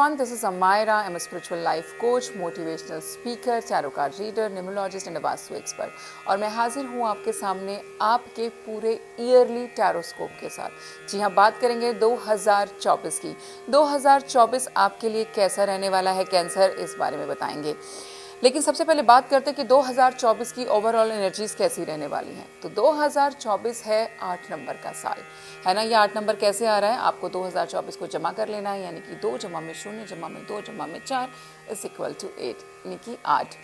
everyone, this is Amira. I'm a spiritual life coach, motivational speaker, tarot card reader, numerologist and a vastu expert. और मैं हाजिर हूँ आपके सामने आपके पूरे ईयरली टैरोस्कोप के साथ। जी हाँ, बात करेंगे 2024 की। 2024 आपके लिए कैसा रहने वाला है कैंसर, इस बारे में बताएंगे। लेकिन सबसे पहले बात करते हैं कि 2024 की ओवरऑल एनर्जीज कैसी रहने वाली हैं। तो 2024 है 8 नंबर का साल, है ना। ये 8 नंबर कैसे आ रहा है, आपको 2024 को जमा कर लेना है, यानी कि 2 जमा में 0 जमा में 2 जमा में 4 इज इक्वल टू 8, यानी कि 8।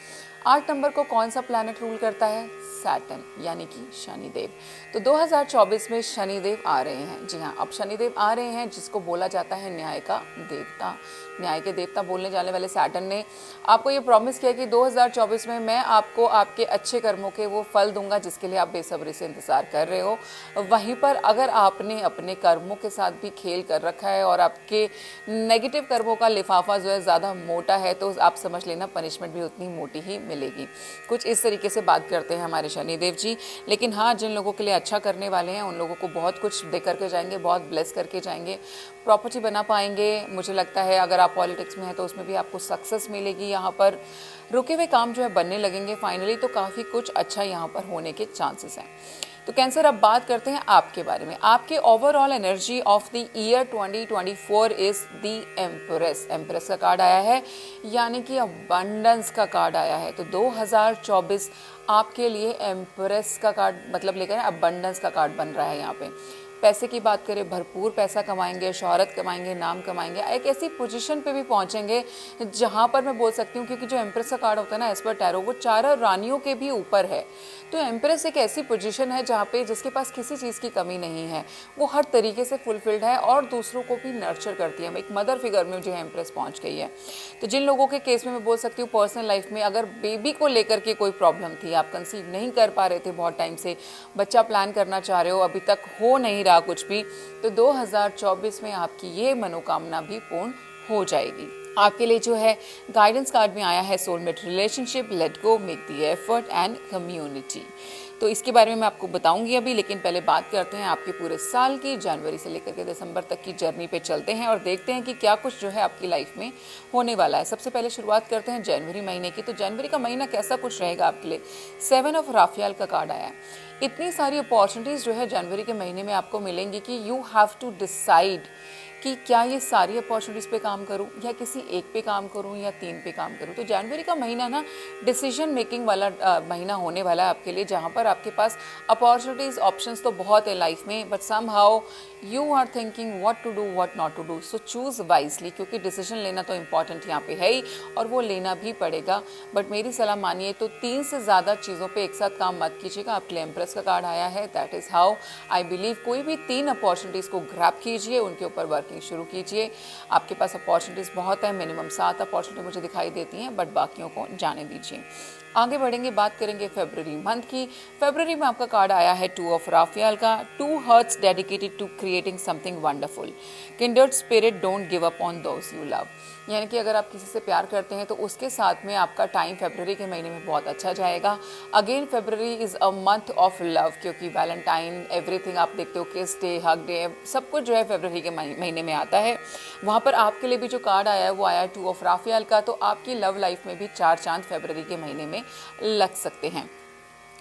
8 नंबर को कौन सा प्लैनेट रूल करता है? सैटर्न, यानी कि शनिदेव। तो 2024 में शनिदेव आ रहे हैं। जी हाँ, अब शनिदेव आ रहे हैं, जिसको बोला जाता है न्याय का देवता। न्याय के देवता बोलने जाने वाले सैटर्न ने आपको ये प्रॉमिस किया कि 2024 में मैं आपको आपके अच्छे कर्मों के वो फल दूंगा जिसके लिए आप बेसब्री से इंतजार कर रहे हो। वहीं पर अगर आपने अपने कर्मों के साथ भी खेल कर रखा है और आपके नेगेटिव कर्मों का लिफाफा जो है ज़्यादा मोटा है, तो आप समझ लेना पनिशमेंट भी उतनी मोटी ही मिलेगी। कुछ इस तरीके से बात करते हैं हमारे शनिदेव जी। लेकिन हाँ, जिन लोगों के लिए अच्छा करने वाले हैं उन लोगों को बहुत कुछ दे करके जाएंगे, बहुत ब्लेस करके जाएंगे, प्रॉपर्टी बना पाएंगे। मुझे लगता है अगर आप पॉलिटिक्स में हैं तो उसमें भी आपको सक्सेस मिलेगी। यहाँ पर रुके हुए काम जो है बनने लगेंगे फाइनली, तो काफ़ी कुछ अच्छा यहाँ पर होने के चांसेस हैं। तो कैंसर, अब बात करते हैं आपके बारे में। आपके overall energy of the year 2024 is the empress. Empress का कार्ड आया है, यानी कि अबंडेंस का कार्ड आया है। तो 2024 आपके लिए एम्प्रेस का कार्ड मतलब लेकर अबंडेंस का कार्ड बन रहा है। यहाँ पे पैसे की बात करें, भरपूर पैसा कमाएंगे, शोहरत कमाएंगे, नाम कमाएंगे, एक ऐसी पोजीशन पे भी पहुंचेंगे जहां पर मैं बोल सकती हूँ, क्योंकि जो एम्प्रेस का कार्ड होता है ना एज पर टैरो, वो 4 रानियों के भी ऊपर है। तो एम्प्रेस एक ऐसी पोजीशन है जहाँ पे जिसके पास किसी चीज़ की कमी नहीं है, वो हर तरीके से फुलफिल्ड है और दूसरों को भी नर्चर करती है। एक मदर फिगर में जो है एम्प्रेस पहुँच गई है। तो जिन लोगों के केस में मैं बोल सकती हूँ पर्सनल लाइफ में अगर बेबी को लेकर के कोई प्रॉब्लम थी, आप कंसीव नहीं कर पा रहे थे बहुत टाइम से, बच्चा प्लान करना चाह रहे हो, अभी तक हो नहीं रहा कुछ भी, तो 2024 में आपकी ये मनोकामना भी पूर्ण हो जाएगी। आपके लिए जो है गाइडेंस कार्ड में आया है soulmate relationship, let go, make the effort and community. तो इसके बारे में मैं आपको बताऊंगी अभी, लेकिन पहले बात करते हैं आपके पूरे साल की। जनवरी से लेकर के दिसंबर तक की जर्नी पे चलते हैं और देखते हैं कि क्या कुछ जो है आपकी लाइफ में होने वाला है। सबसे पहले शुरुआत करते हैं जनवरी महीने की। तो जनवरी का महीना कैसा कुछ रहेगा आपके लिए? 7 ऑफ राफियाल का कार्ड आया है। इतनी सारी अपॉर्चुनिटीज़ जो है जनवरी के महीने में आपको मिलेंगी कि यू हैव टू डिसाइड कि क्या ये सारी अपॉर्चुनिटीज़ पे काम करूं या किसी एक पे काम करूं या 3 पे काम करूं। तो जनवरी का महीना ना डिसीजन मेकिंग वाला महीना होने वाला है आपके लिए, जहां पर आपके पास अपॉर्चुनिटीज़, ऑप्शंस तो बहुत है लाइफ में, but somehow you are thinking what to do what not to do. So choose wisely, क्योंकि डिसीजन लेना तो इंपॉर्टेंट यहाँ पे है ही और वो लेना भी पड़ेगा। बट मेरी सलाह मानिए तो 3 से ज़्यादा चीज़ों पर एक साथ काम मत कीजिएगा। आपके लिए एम्प्रेस का कार्ड आया है, that is how I believe. कोई भी 3 अपॉर्चुनिटीज़ को ग्रैब कीजिए, उनके ऊपर वर्किंग शुरू कीजिए। आपके पास अपॉर्चुनिटीज़ बहुत है, मिनिमम 7 अपॉर्चुनिटी मुझे दिखाई देती हैं, बट बाकियों को जाने दीजिए। आगे बढ़ेंगे, बात करेंगे फरवरी मंथ की। फरवरी में आपका कार्ड आया है 2 ऑफ राफियाल का। 2 hearts dedicated to creating something wonderful, kindred spirit don't give up on those you love. यानी कि अगर आप किसी से प्यार करते हैं तो उसके साथ में आपका टाइम फरवरी के महीने में बहुत अच्छा जाएगा। Again February is a month of love, क्योंकि वैलेंटाइन, एवरीथिंग आप देखते हो, किस डे, हग डे, सब कुछ जो है फरवरी के महीने में आता है। वहाँ पर आपके लिए भी जो कार्ड आया है वो आया है 2 ऑफ राफियाल का। तो आपकी लव लाइफ में भी 4 चांद फरवरी के महीने में लग सकते हैं।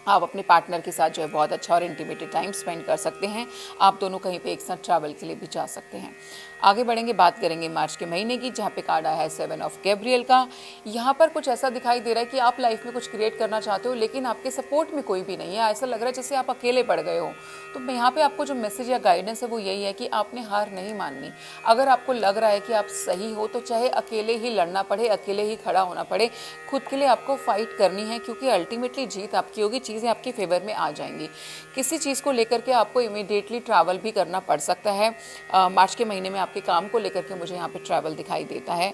आप अपने पार्टनर के साथ जो है बहुत अच्छा और इंटीमेटेड टाइम स्पेंड कर सकते हैं। आप दोनों कहीं पे एक साथ ट्रैवल के लिए भी जा सकते हैं। आगे बढ़ेंगे, बात करेंगे मार्च के महीने की, जहाँ पे कार्ड आया है 7 ऑफ गैब्रियल का। यहाँ पर कुछ ऐसा दिखाई दे रहा है कि आप लाइफ में कुछ क्रिएट करना चाहते हो, लेकिन आपके सपोर्ट में कोई भी नहीं है। ऐसा लग रहा है जैसे आप अकेले पड़ गए हो। तो यहाँ पे आपको जो मैसेज या गाइडेंस है वो यही है कि आपने हार नहीं माननी। अगर आपको लग रहा है कि आप सही हो तो चाहे अकेले ही लड़ना पड़े, अकेले ही खड़ा होना पड़े, खुद के लिए आपको फाइट करनी है, क्योंकि अल्टीमेटली जीत आपकी होगी, चीज़ें आपके फेवर में आ जाएंगी। किसी चीज़ को लेकर के आपको इमीडिएटली ट्रैवल भी करना पड़ सकता है। मार्च के महीने में आपके काम को लेकर के मुझे यहाँ पे ट्रैवल दिखाई देता है।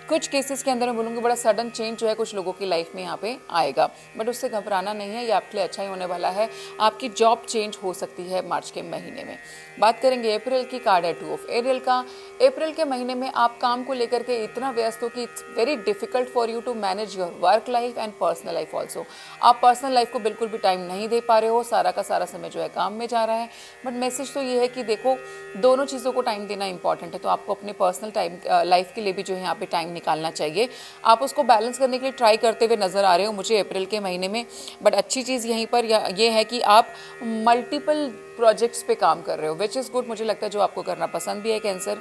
कुछ केसेस के अंदर मैं बोलूँगी बड़ा सडन चेंज जो है कुछ लोगों की लाइफ में यहाँ पे आएगा, बट उससे घबराना नहीं है, ये आपके लिए अच्छा ही होने वाला है। आपकी जॉब चेंज हो सकती है मार्च के महीने में। बात करेंगे अप्रैल की, कार्ड है 2 ऑफ एरियल का। अप्रैल के महीने में आप काम को लेकर के इतना व्यस्त हो कि it's very difficult for you to manage your work life and personal life also. आप पर्सनल लाइफ को बिल्कुल भी टाइम नहीं दे पा रहे हो, सारा का सारा समय जो है काम में जा रहा है। बट मैसेज तो ये है कि देखो, दोनों चीज़ों को टाइम देना इंपॉर्टेंट है, तो आपको अपने पर्सनल टाइम लाइफ के लिए भी जो है यहाँ पे टाइम निकालना चाहिए। आप उसको बैलेंस करने के लिए ट्राई करते हुए नजर आ रहे हो मुझे अप्रैल के महीने में। बट अच्छी चीज़ यहीं पर ये है कि आप मल्टीपल प्रोजेक्ट्स पे काम कर रहे हो, विच इज़ गुड। मुझे लगता है जो आपको करना पसंद भी है कैंसर,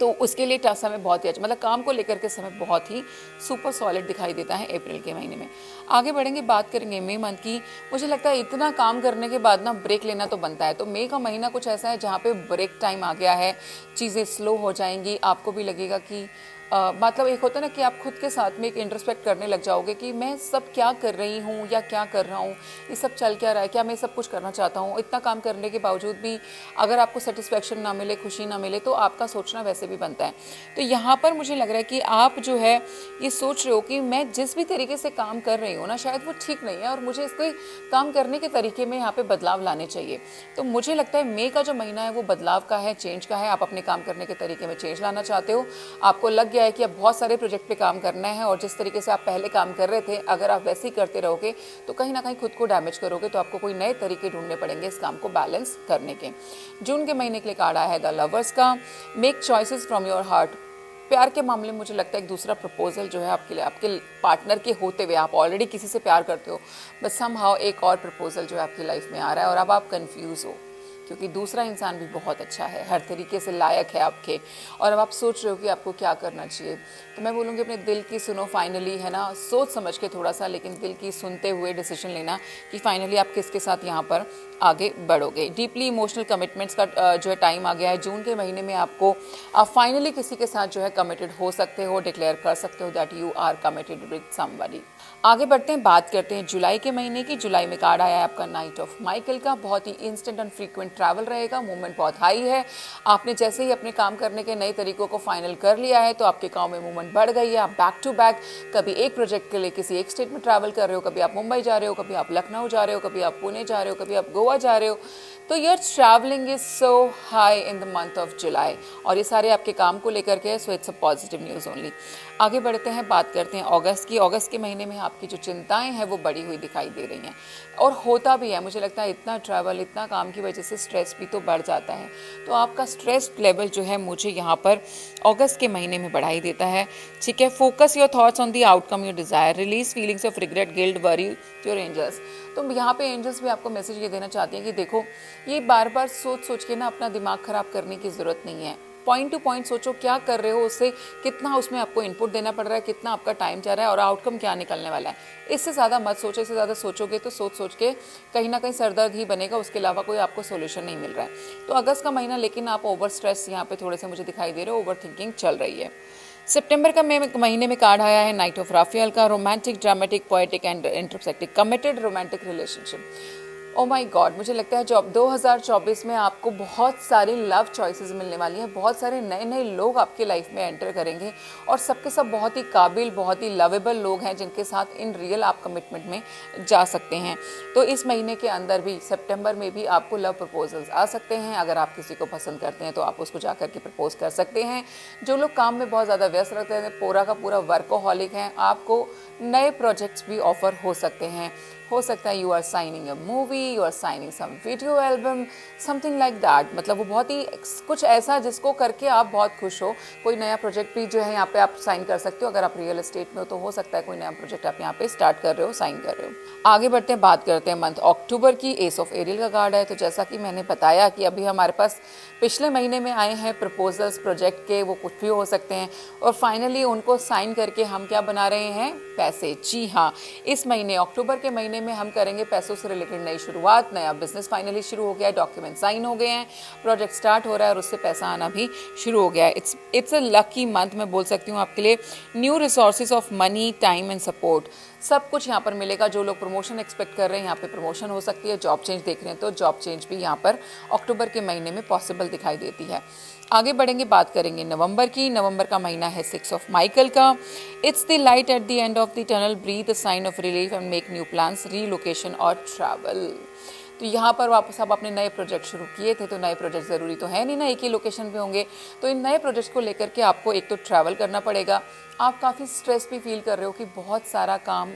तो उसके लिए समय बहुत ही अच्छा, मतलब काम को लेकर के समय बहुत ही सुपर सॉलिड दिखाई देता है अप्रैल के महीने में। आगे बढ़ेंगे, बात करेंगे मई मंथ की। मुझे लगता है इतना काम करने के बाद ना ब्रेक लेना तो बनता है, तो मई का महीना कुछ ऐसा है जहाँ पे ब्रेक टाइम आ गया है, चीज़ें स्लो हो जाएंगी। आपको भी लगेगा कि मतलब एक होता है ना कि आप खुद के साथ में एक इंट्रोस्पेक्ट करने लग जाओगे कि मैं सब क्या कर रही हूँ या क्या कर रहा हूँ, ये सब चल क्या रहा है, क्या मैं सब कुछ करना चाहता हूँ। इतना काम करने के बावजूद भी अगर आपको सेटिस्फेक्शन ना मिले, खुशी ना मिले, तो आपका सोचना वैसे भी बनता है। तो यहाँ पर मुझे लग रहा है कि आप जो है ये सोच रहे हो कि मैं जिस भी तरीके से काम कर रही हूँ ना, शायद वो ठीक नहीं है और मुझे इसको काम करने के तरीके में यहाँ पे बदलाव लाने चाहिए। तो मुझे लगता है मई का जो महीना है वो बदलाव का है, चेंज का है। आप अपने काम करने के तरीके में चेंज लाना चाहते हो। आपको लग गया है कि अब बहुत सारे प्रोजेक्ट पे काम करना है और जिस तरीके से आप पहले काम कर रहे थे, अगर आप वैसे ही करते रहोगे तो कहीं ना कहीं खुद को डैमेज करोगे। तो आपको कोई नए तरीके ढूंढने पड़ेंगे इस काम को बैलेंस करने के। जून के महीने के लिए कार्ड आया है द लवर्स का। Make choices from your heart. प्यार के मामले में मुझे लगता है एक दूसरा प्रपोजल जो है आपके लिए, आपके पार्टनर के होते हुए, आप ऑलरेडी किसी से प्यार करते हो, बस समहाउ एक और प्रपोजल जो है आपकी लाइफ में आ रहा है और अब आप कंफ्यूज हो, क्योंकि दूसरा इंसान भी बहुत अच्छा है, हर तरीके से लायक है आपके, और अब आप सोच रहे हो कि आपको क्या करना चाहिए। तो मैं बोलूँगी अपने दिल की सुनो फाइनली, है ना, सोच समझ के थोड़ा सा, लेकिन दिल की सुनते हुए डिसीजन लेना कि फाइनली आप किसके साथ यहाँ पर आगे बढ़ोगे। डीपली इमोशनल कमिटमेंट्स का जो है टाइम आ गया है। जून के महीने में आप फाइनली किसी के साथ जो है कमिटेड हो सकते हो, डिक्लेयर कर सकते हो that you are committed with somebody. आगे बढ़ते हैं, बात करते हैं जुलाई के महीने की। जुलाई में कार्ड आया है आपका नाइट ऑफ माइकल का। बहुत ही इंस्टेंट एंड फ्रीक्वेंट ट्रैवल रहेगा, मूवमेंट बहुत हाई है। आपने जैसे ही अपने काम करने के नए तरीकों को फाइनल कर लिया है तो आपके काम में मूवमेंट बढ़ गई है। आप बैक टू बैक कभी एक प्रोजेक्ट के लिए किसी एक स्टेट में ट्रैवल कर रहे हो, कभी आप मुंबई जा रहे हो, कभी आप लखनऊ जा रहे हो, कभी आप पुणे जा रहे हो, कभी आप गोवा जा रहे हो। तो your travelling is so high in the month of July, और ये सारे आपके काम को लेकर के है, so it's a positive news only. आगे बढ़ते हैं, बात करते हैं अगस्त की। अगस्त के महीने में आपकी जो चिंताएं हैं वो बढ़ी हुई दिखाई दे रही हैं, और होता भी है। मुझे लगता है इतना ट्रैवल, इतना काम की वजह से स्ट्रेस भी तो बढ़ जाता है, तो आपका स्ट्रेस लेवल जो है मुझे यहाँ पर अगस्त के महीने में बढ़ाई देता है। ठीक है, focus your thoughts on the outcome you desire, release feelings of regret, guilt, worry your angels. तो यहाँ पे एंजल्स भी आपको मैसेज ये देना चाहती हैं कि देखो, ये बार बार सोच सोच के ना अपना दिमाग खराब करने की ज़रूरत नहीं है। पॉइंट टू पॉइंट सोचो, क्या कर रहे हो, उससे कितना उसमें आपको इनपुट देना पड़ रहा है, कितना आपका टाइम जा रहा है और आउटकम क्या निकलने वाला है। इससे ज़्यादा मत सोचो। इससे ज़्यादा सोचोगे तो सोच सोच के कहीं ना कहीं सरदर्द ही बनेगा, उसके अलावा कोई आपको सोल्यूशन नहीं मिल रहा है। तो अगस्त का महीना, लेकिन आप ओवर स्ट्रेस यहाँ पे थोड़े से मुझे दिखाई दे रहे हो, ओवर थिंकिंग चल रही है। सितंबर का महीने में कार्ड आया है नाइट ऑफ राफेल का। रोमांटिक, ड्रामेटिक, पोएटिक एंड इंटरसेक्टिक, committed romantic relationship. Oh my god, मुझे लगता है 2024 में आपको बहुत सारी लव चॉइसेस मिलने वाली हैं। बहुत सारे नए नए लोग आपके लाइफ में एंटर करेंगे और सबके सब बहुत ही काबिल, बहुत ही लवेबल लोग हैं जिनके साथ इन रियल आप कमिटमेंट में जा सकते हैं। तो इस महीने के अंदर भी, सितंबर में भी आपको लव प्रपोजल्स आ सकते हैं। अगर आप किसी को पसंद करते हैं तो आप उसको जा कर के प्रपोज कर सकते हैं। जो लोग काम में बहुत ज़्यादा व्यस्त रहते हैं, पूरा का पूरा वर्कोहॉलिक हैं, आपको नए प्रोजेक्ट्स भी ऑफर हो सकते हैं। हो सकता है you are signing a movie, you are signing some video album, something like that. मतलब वो बहुत ही कुछ ऐसा जिसको करके आप बहुत खुश हो। कोई नया प्रोजेक्ट भी जो है यहाँ पे आप साइन कर सकते हो। अगर आप रियल एस्टेट में हो तो हो सकता है कोई नया प्रोजेक्ट आप यहाँ पे स्टार्ट कर रहे हो, साइन कर रहे हो। आगे बढ़ते हैं, बात करते हैं मंथ अक्टूबर की। एस ऑफ एरियल का कार्ड है। तो जैसा कि मैंने बताया कि अभी हमारे पास पिछले महीने में आए हैं प्रपोजल्स प्रोजेक्ट के, वो कुछ भी हो सकते हैं, और फाइनली उनको साइन करके हम क्या बना रहे हैं, पैसे। जी हाँ, इस महीने अक्टूबर के महीने में हम करेंगे पैसों से रिलेटेड नई शुरुआत। नया बिजनेस फाइनली शुरू हो गया है, डॉक्यूमेंट साइन हो गए हैं, प्रोजेक्ट स्टार्ट हो रहा है और उससे पैसा आना भी शुरू हो गया है। इट्स अ लकी मंथ, मैं बोल सकती हूँ आपके लिए। New resources of money, time and support. सब कुछ यहाँ पर मिलेगा। जो लोग प्रमोशन एक्सपेक्ट कर रहे हैं यहाँ पे प्रमोशन हो सकती है, जॉब चेंज देख रहे हैं तो जॉब चेंज भी यहाँ पर अक्टूबर के महीने में पॉसिबल दिखाई देती है। आगे बढ़ेंगे, बात करेंगे नवंबर की। नवंबर का महीना है 6 ऑफ माइकल का। It's the light at the end of the tunnel, breathe a sigh of relief and make new plans, relocation और ट्रैवल। तो यहाँ पर वापस आप अपने नए प्रोजेक्ट शुरू किए थे, तो नए प्रोजेक्ट ज़रूरी तो है नहीं ना एक ही लोकेशन पे होंगे। तो इन नए प्रोजेक्ट को लेकर के आपको एक तो ट्रैवल करना पड़ेगा। आप काफ़ी स्ट्रेस भी फील कर रहे हो कि बहुत सारा काम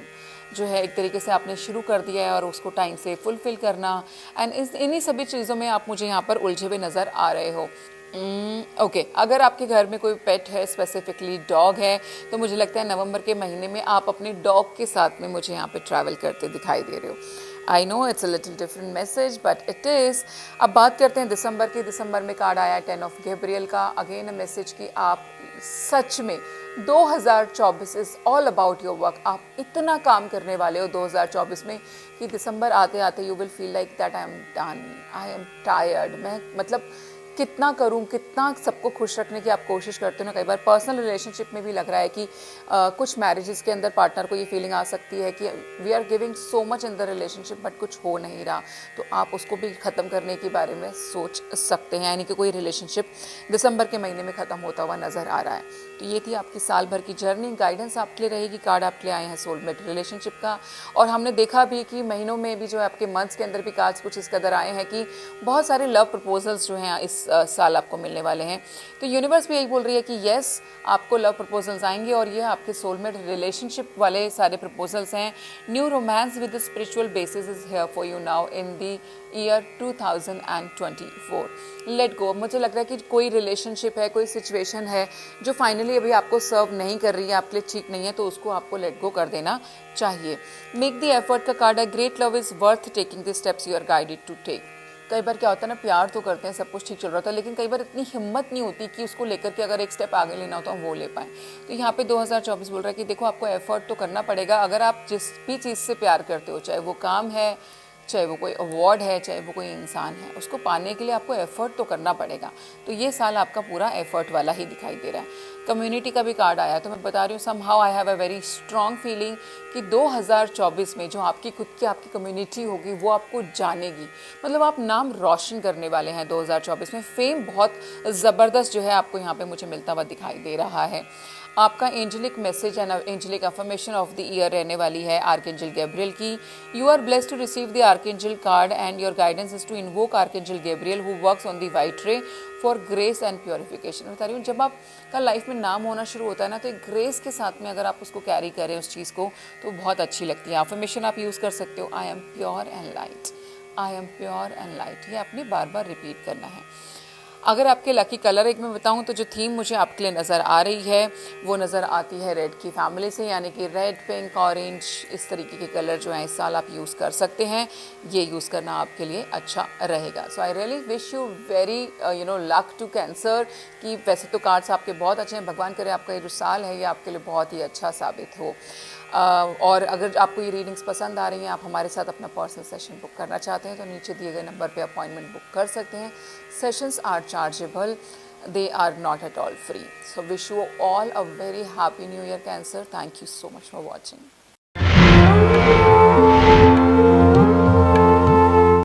जो है एक तरीके से आपने शुरू कर दिया है और उसको टाइम से फुलफिल करना, एंड इन्हीं सभी चीज़ों में आप मुझे यहाँ पर उलझे हुए नज़र आ रहे हो। ओके, अगर आपके घर में कोई पेट है, स्पेसिफिकली डॉग है, तो मुझे लगता है नवंबर के महीने में आप अपने डॉग के साथ में मुझे यहाँ पे ट्रैवल करते दिखाई दे रहे हो। I know it's a little different message but it is. अब बात करते हैं दिसंबर की। दिसंबर में कार्ड आया 10 ऑफ गैब्रियल का। अगेन अ मैसेज कि आप सच में 2024 is all about your work. आप इतना काम करने वाले हो 2024 में कि दिसंबर आते आते you will feel like that I am done, I am tired. मैं मतलब कितना करूं, कितना सबको खुश रखने की आप कोशिश करते हो ना। कई बार पर्सनल रिलेशनशिप में भी लग रहा है कि कुछ मैरिजेस के अंदर पार्टनर को ये फीलिंग आ सकती है कि we are giving so much in the relationship but कुछ हो नहीं रहा, तो आप उसको भी ख़त्म करने के बारे में सोच सकते हैं। यानी कि कोई रिलेशनशिप दिसंबर के महीने में ख़त्म होता हुआ नज़र आ रहा है। तो ये थी आपकी साल भर की जर्नी। गाइडेंस आपके लिए रहेगी। कार्ड आपके लिए आए हैं सोलमेट रिलेशनशिप का, और हमने देखा भी कि महीनों में भी जो है आपके मंथ्स के अंदर भी कार्ड्स कुछ इस कदर आए हैं कि बहुत सारे लव प्रपोजल्स जो हैं इस साल आपको मिलने वाले हैं। तो यूनिवर्स भी यही बोल रही है कि येस, आपको लव प्रपोजल्स आएंगे और ये आपके सोलमेट रिलेशनशिप वाले सारे प्रपोजल्स हैं। New romance with spiritual basis is here for you now in the year 2024। Let go. मुझे लग रहा है कि कोई रिलेशनशिप है, कोई सिचुएशन है जो फाइनली अभी आपको सर्व नहीं कर रही है, आपके लिए ठीक नहीं है, तो उसको आपको लेट गो कर देना चाहिए। मेक द एफर्ट का कार्ड है। Great love is worth taking the steps you are guided to take. कई बार क्या होता है ना, प्यार तो करते हैं, सब कुछ ठीक चल रहा था, लेकिन कई बार इतनी हिम्मत नहीं होती कि उसको लेकर के अगर एक स्टेप आगे लेना हो तो हम वो ले पाएँ। तो यहाँ पे 2024 बोल रहा है कि देखो आपको एफर्ट तो करना पड़ेगा। अगर आप जिस भी चीज़ से प्यार करते हो, चाहे वो काम है, चाहे वो कोई अवार्ड है, चाहे वो कोई इंसान है, उसको पाने के लिए आपको एफर्ट तो करना पड़ेगा। तो ये साल आपका पूरा एफर्ट वाला ही दिखाई दे रहा है। कम्युनिटी का भी कार्ड आया, तो मैं बता रही हूँ somehow I have a very strong feeling कि 2024 में जो आपकी खुद की आपकी कम्युनिटी होगी वो आपको जानेगी। मतलब आप नाम रोशन करने वाले हैं 2024 में। फेम बहुत ज़बरदस्त जो है आपको यहाँ पे मुझे मिलता हुआ दिखाई दे रहा है। आपका angelic message and angelic affirmation of the year रहने वाली है आर्कएंजल गैब्रियल की। You are blessed to receive the archangel card and your guidance is to invoke archangel Gabriel who works on the white ray for grace and purification. बता रही हूँ, जब आपका life में नाम होना शुरू होता है ना, तो एक ग्रेस के साथ में अगर आप उसको कैरी करें उस चीज़ को, तो बहुत अच्छी लगती है। अफर्मेशन आप यूज़ कर सकते हो, I am pure and light, I am pure and light. ये आपने बार बार रिपीट करना है। अगर आपके लकी कलर एक मैं बताऊं तो जो थीम मुझे आपके लिए नज़र आ रही है वो नज़र आती है रेड की फैमिली से, यानी कि रेड, पिंक, ऑरेंज, इस तरीके के कलर जो हैं इस साल आप यूज़ कर सकते हैं। ये यूज़ करना आपके लिए अच्छा रहेगा। So I really wish you very luck to Cancer. कि वैसे तो कार्ड्स आपके बहुत अच्छे हैं, भगवान करे आपका ये जो साल है ये आपके लिए बहुत ही अच्छा साबित हो। और अगर आपको ये रीडिंग्स पसंद आ रही हैं, आप हमारे साथ अपना पर्सनल सेशन बुक करना चाहते हैं, तो नीचे दिए गए नंबर पे अपॉइंटमेंट बुक कर सकते हैं। Sessions are chargeable, they are not at all free. So wish you all a very happy new year, Cancer. Thank you so much for watching.